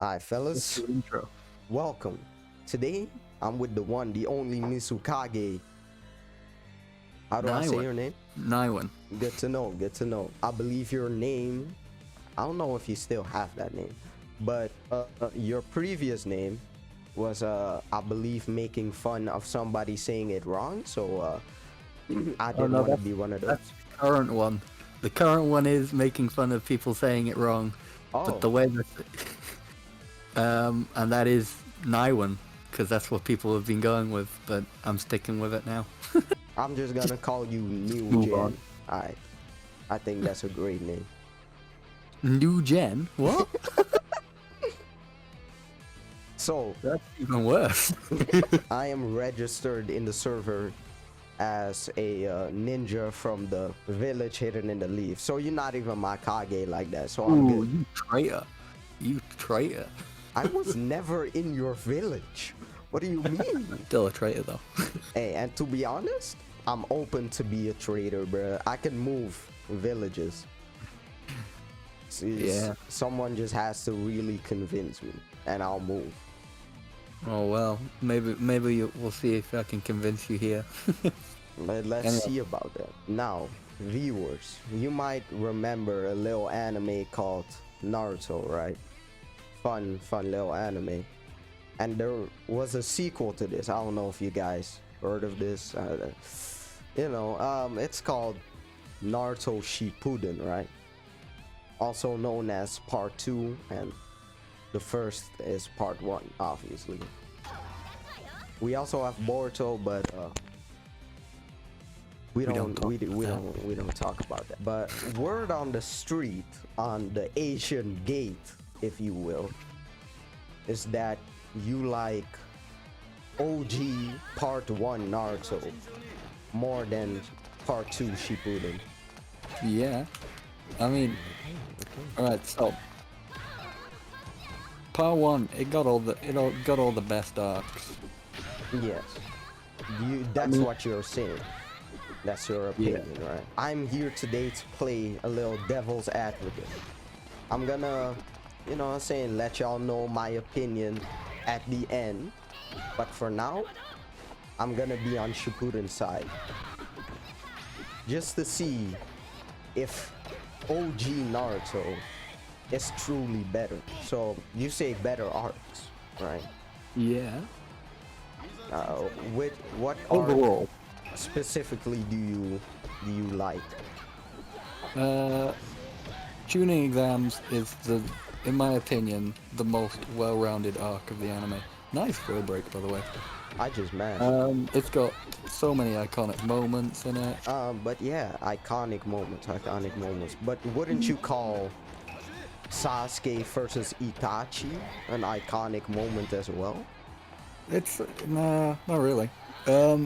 Hi, Just fellas. the intro. Welcome. Today, I'm with the one, the only mizukage. How do I say Nywan. your name? Nywan. Good to know. Good to know. I believe your name. I don't know if you still have that name, but your previous name was, I believe, making fun of somebody saying it wrong. So I Oh didn't no, want to be one of those. that's the current one. The current one is making fun of people saying it wrong, but Oh, the way that, and that is Nywan, because that's what people have been going with. But I'm sticking with it now. I'm just gonna Just call you New move on. Gen. Alright. I think that's a great name. New gen? What? So That's even worse. I am registered in the server as a ninja from the village hidden in the leaf. So you're not even my Kage like that. So I'm Ooh, good. you traitor! You traitor! I was never in your village. What do you mean? Still a traitor though. Hey, and to be honest, I'm open to be a trader, bro. I can move villages. Yeah. Someone just has to really convince me, and I'll move. Oh well, maybe we'll see if I can convince you here. Let's Anyway. see about that. Now, viewers, you might remember a little anime called Naruto, right? Fun little anime. And there was a sequel to this. I don't know if you guys heard of this. It's called Naruto Shippuden, right? Also known as Part 2, and the first is Part 1, obviously. We also have Boruto, but we don't talk about that. But word on the street, on the Asian gate, if you will, is that you like OG Part 1 Naruto more than Part 2 Shippuden. Yeah. I mean, alright, so part one, it got all the best arcs. Yes. I That's mean, what you're saying. That's your yeah. opinion, right? I'm here today to play a little devil's advocate. I'm gonna, what I'm saying, let y'all know my opinion at the end. But for now, I'm gonna be on Shippuden's side. Just to see if OG Naruto is truly better. So you say better arcs, right? Yeah. What arc Overall, specifically do you like? uh, tuning exams is in my opinion, the most well-rounded arc of the anime. Nice throw break, by the way. I just mashed. It's got so many iconic moments in it. But yeah, iconic moments. But wouldn't you call Sasuke versus Itachi an iconic moment as well? It's nah, not really.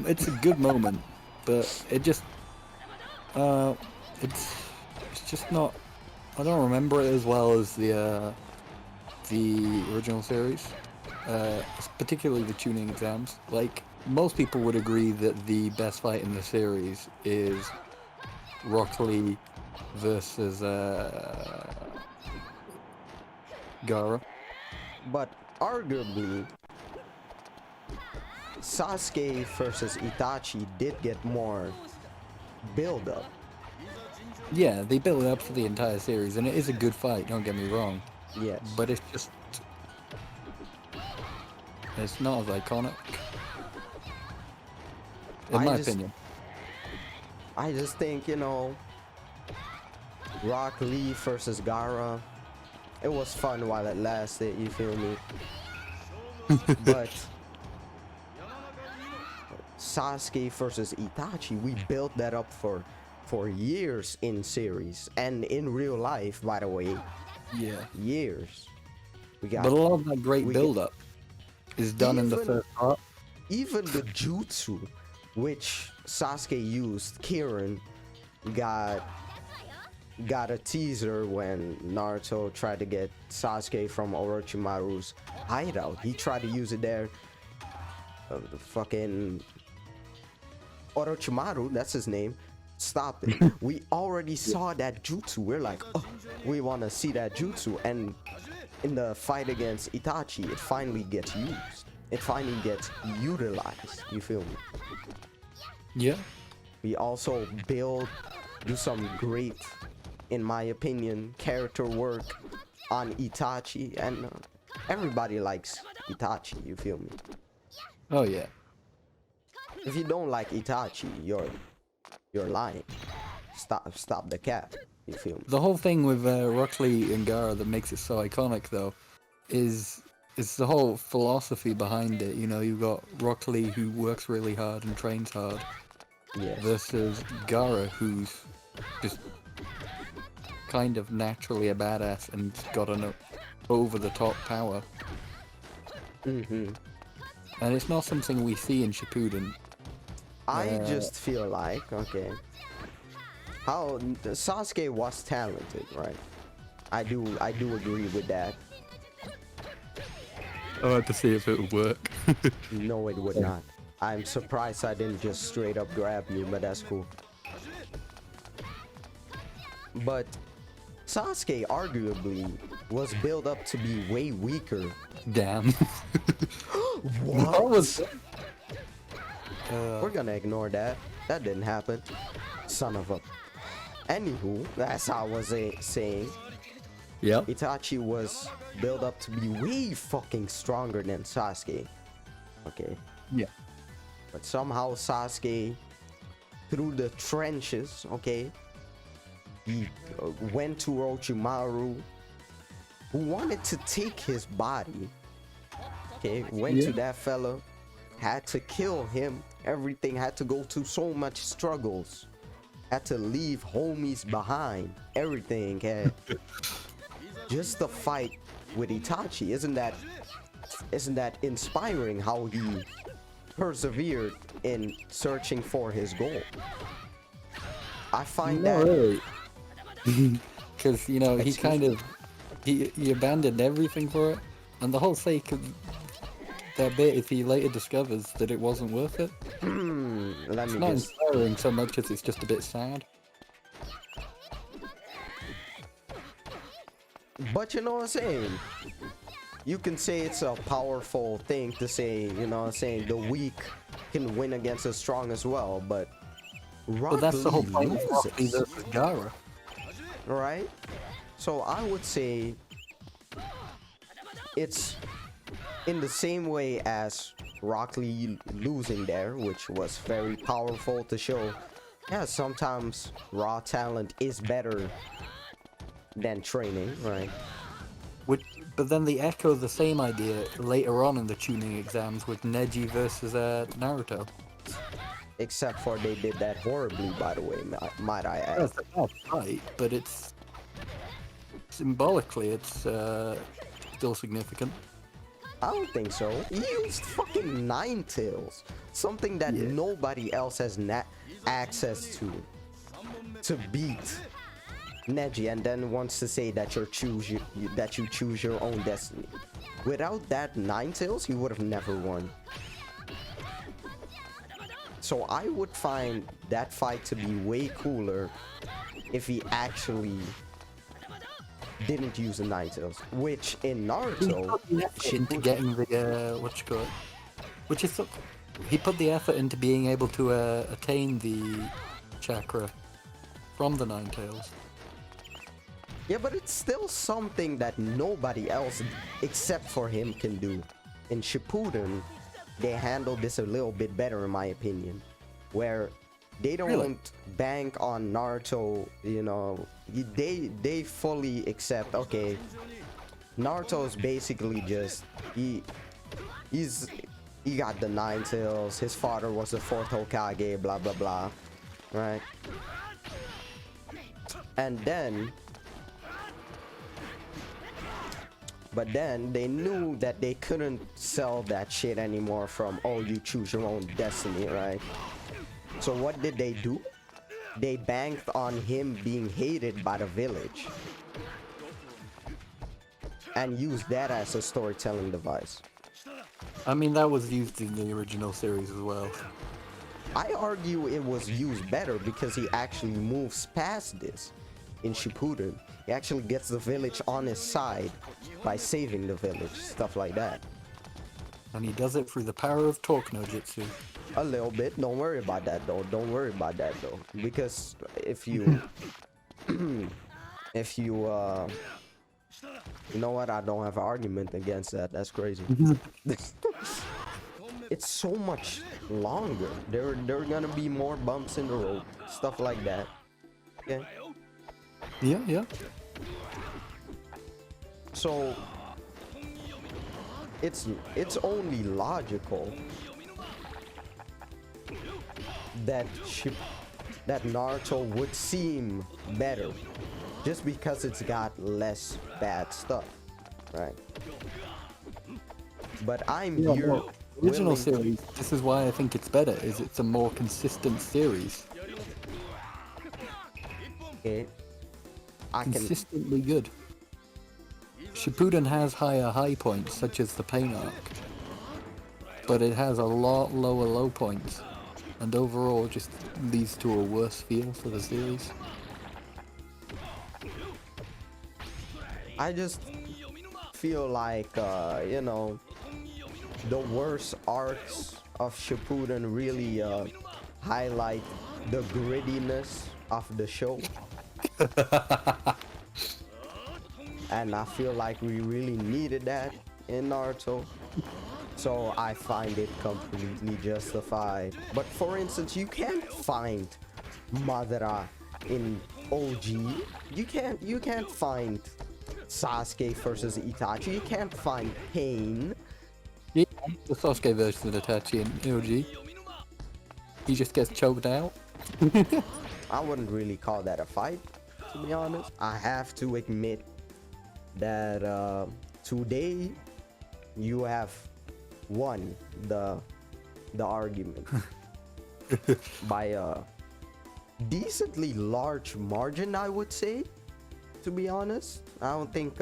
It's a good moment, but uh, it's it's just not. I don't remember it as well as the original series, particularly the tuning exams. Like most people would agree that the best fight in the series is Rock Lee versus Gara. But arguably, Sasuke versus Itachi did get more build up. Yeah, they built it up for the entire series, and it is a good fight. Don't get me wrong, Yes. but it's not as iconic, in I my just opinion. I just think, Rock Lee versus Gara, it was fun while it lasted, you feel me? But Sasuke versus Itachi, we built that up for years in series and in real life, by the way, Yeah, years. We but got a lot of that great we get build-up is done in the even first part. even the jutsu which Sasuke used, Kirin, got got a teaser when Naruto tried to get Sasuke from Orochimaru's hideout. He tried to use it there. The fucking Orochimaru, that's his name. Stop it. We already saw that jutsu. We're like, oh, we want to see that jutsu. And in the fight against Itachi, it finally gets used. It finally gets utilized. You feel me? Yeah. We also do some great, in my opinion, character work on Itachi, and everybody likes Itachi. You feel me? Oh yeah. If you don't like Itachi, you're lying. Stop the cap. You feel me? The whole thing with Rock Lee and Gaara that makes it so iconic, though, is the whole philosophy behind it. You know, you've got Rock Lee who works really hard and trains hard, Yes. versus Gaara who's just kind of naturally a badass and got an over-the-top power. Mm-hmm. And it's not something we see in Shippuden. I just feel like, okay, how Sasuke was talented, right? I do agree with that. I had to see if it would work. No, it would not. I'm surprised I didn't just straight up grab you, but that's cool. But Sasuke arguably was built up to be way weaker. Damn. What? That was... We're gonna ignore that. That didn't happen. Son of a... Anywho, that's how I was saying. Yep. Itachi was built up to be way fucking stronger than Sasuke. Okay. Yeah. But somehow Sasuke, through the trenches, okay, he went to Orochimaru, who wanted to take his body. Okay, went to that fella, had to kill him. Everything had to go through so much struggles. Had to leave homies behind. Everything had just the fight with Itachi. Isn't that inspiring how he persevered in searching for his goal? I find Not that really. Because, you know, he kind of... He abandoned everything for it. And the whole sake of that bit is he later discovers that it wasn't worth it. It's not inspiring so much as it's just a bit sad. But you know what I'm saying? You can say it's a powerful thing to say, you know what I'm saying, the weak can win against the strong as well, but But that's the whole point of Rock Lee loses, versus Gaara. right? So I would say it's in the same way as Rock Lee losing there, which was very powerful to show, yeah, sometimes raw talent is better than training, right? But then they echo the same idea later on in the tuning exams with Neji versus Naruto. Except for they did that horribly, by the way, might I add. That's a bad fight, but it's... Symbolically, it's still significant. I don't think so. He used fucking Nine Tails, something that nobody else has access to beat Neji, and then wants to say that you choose your own destiny. Without that Nine Tails, he would have never won. So I would find that fight to be way cooler if he actually didn't use the Nine Tails, which in Naruto into getting the he put the effort into being able to attain the chakra from the Nine Tails. Yeah, but it's still something that nobody else except for him can do. In Shippuden, they handled this a little bit better, in my opinion, where they don't bank on Naruto, you know, they fully accept, okay, Naruto's basically just, he got the Nine Tails, his father was the fourth Hokage, blah blah blah, right? And then, but then they knew that they couldn't sell that shit anymore from, oh, you choose your own destiny, right? So what did they do? They banked on him being hated by the village and used that as a storytelling device. I mean, that was used in the original series as well. I argue it was used better because he actually moves past this. in Shippuden. He actually gets the village on his side by saving the village, stuff like that. And he does it through the power of talk no jutsu. A little bit. Don't worry about that though. Don't worry about that though. Because if you if you you know what, I don't have an argument against that. That's crazy. It's so much longer. There are gonna be more bumps in the road, stuff like that. Okay. Yeah. So it's only logical that Naruto would seem better just because it's got less bad stuff, right? But I'm here. No, original willing- series. This is why I think it's better. Is it's a more consistent series. Okay. I can. Consistently good. Shippuden has higher high points, such as the pain arc, but it has a lot lower low points, and overall just leads to a worse feel for the series. I just feel like you know, the worst arcs of Shippuden really highlight the grittiness of the show. And I feel like we really needed that in Naruto. So I find it completely justified. But for instance, you can't find Madara in OG. You can't find Sasuke versus Itachi. You can't find Pain. Yeah, the Sasuke version of Itachi in OG. He just gets choked out. I wouldn't really call that a fight, to be honest. I have to admit that today you have won the argument by a decently large margin, I would say, to be honest. I don't think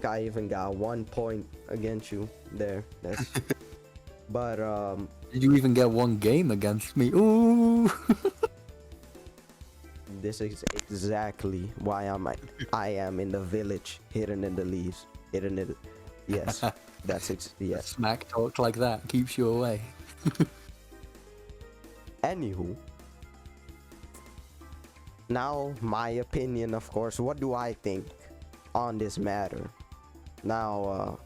I even got 1 point against you there. That's but Did you even get one game against me? Ooh. this is exactly why I am in the village, hidden in the leaves, hidden in the, yes. Yes. Smack talk like that keeps you away. Anywho, now my opinion, of course. What do I think on this matter? Now,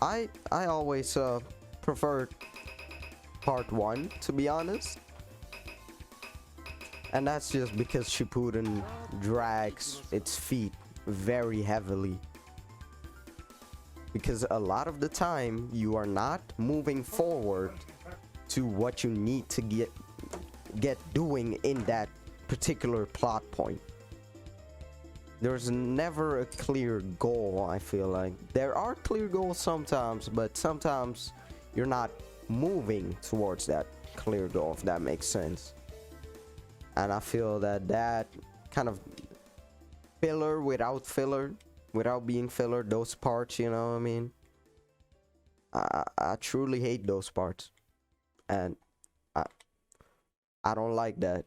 I always preferred part 1, to be honest, and that's just because Shippuden drags its feet very heavily. Because a lot of the time you are not moving forward to what you need to get doing in that particular plot point. There's never a clear goal. I feel like there are clear goals sometimes, but sometimes you're not moving towards that clear goal, if that makes sense. And I feel that kind of filler without being filler, those parts, you know what I mean? I truly hate those parts, and I don't like that.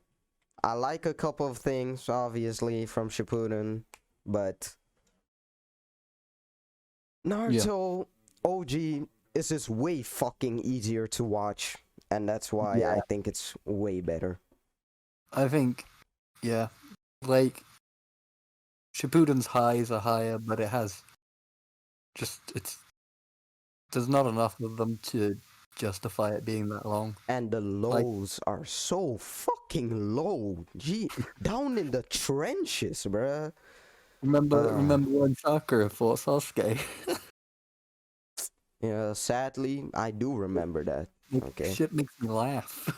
I like a couple of things, obviously, from Shippuden, but Naruto OG is just way fucking easier to watch, and that's why I think it's way better. I think, yeah, like Shippuden's highs are higher, but it has there's not enough of them to justify it being that long. And the lows are so fucking low. Gee, down in the trenches, bruh. Remember when Sakura fought Sasuke? Yeah, sadly, I do remember that. Okay. Shit makes me laugh.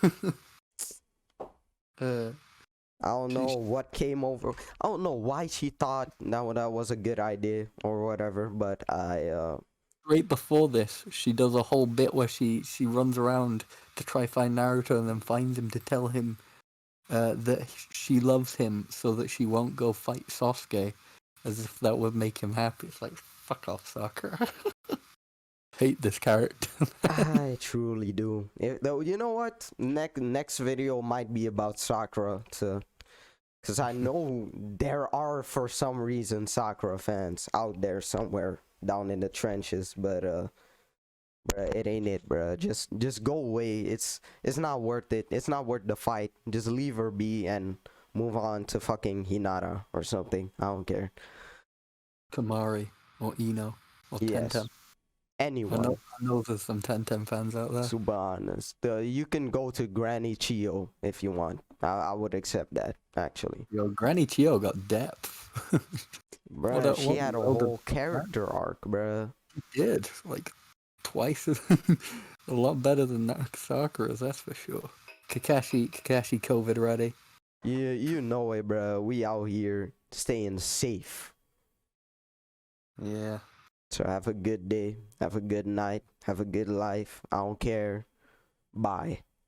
I don't know what came over. I don't know why she thought that was a good idea or whatever, but right before this, she does a whole bit where she runs around to try find Naruto and then finds him to tell him that she loves him so that she won't go fight Sasuke, as if that would make him happy. It's like, fuck off, Sakura. Hate this character. I truly do. Though, you know what? Next video might be about Sakura to Because I know there are, for some reason, Sakura fans out there somewhere down in the trenches, but bruh, it ain't it, bruh. Just go away. It's not worth it. It's not worth the fight. Just leave her be and move on to fucking Hinata or something. I don't care. Kamari or Ino or Yes. Tentem. Anyone. I know there's some Tentem fans out there. To be honest, you can go to Granny Chio if you want. I would accept that, actually. Yo, Granny Chio got depth. Bruh, she had a whole character arc, bruh. She did, like, twice as a lot better than Sakura's, that's for sure. Kakashi COVID ready. Yeah, you know it, bruh. We out here staying safe. Yeah. So have a good day, have a good night, have a good life. I don't care. Bye.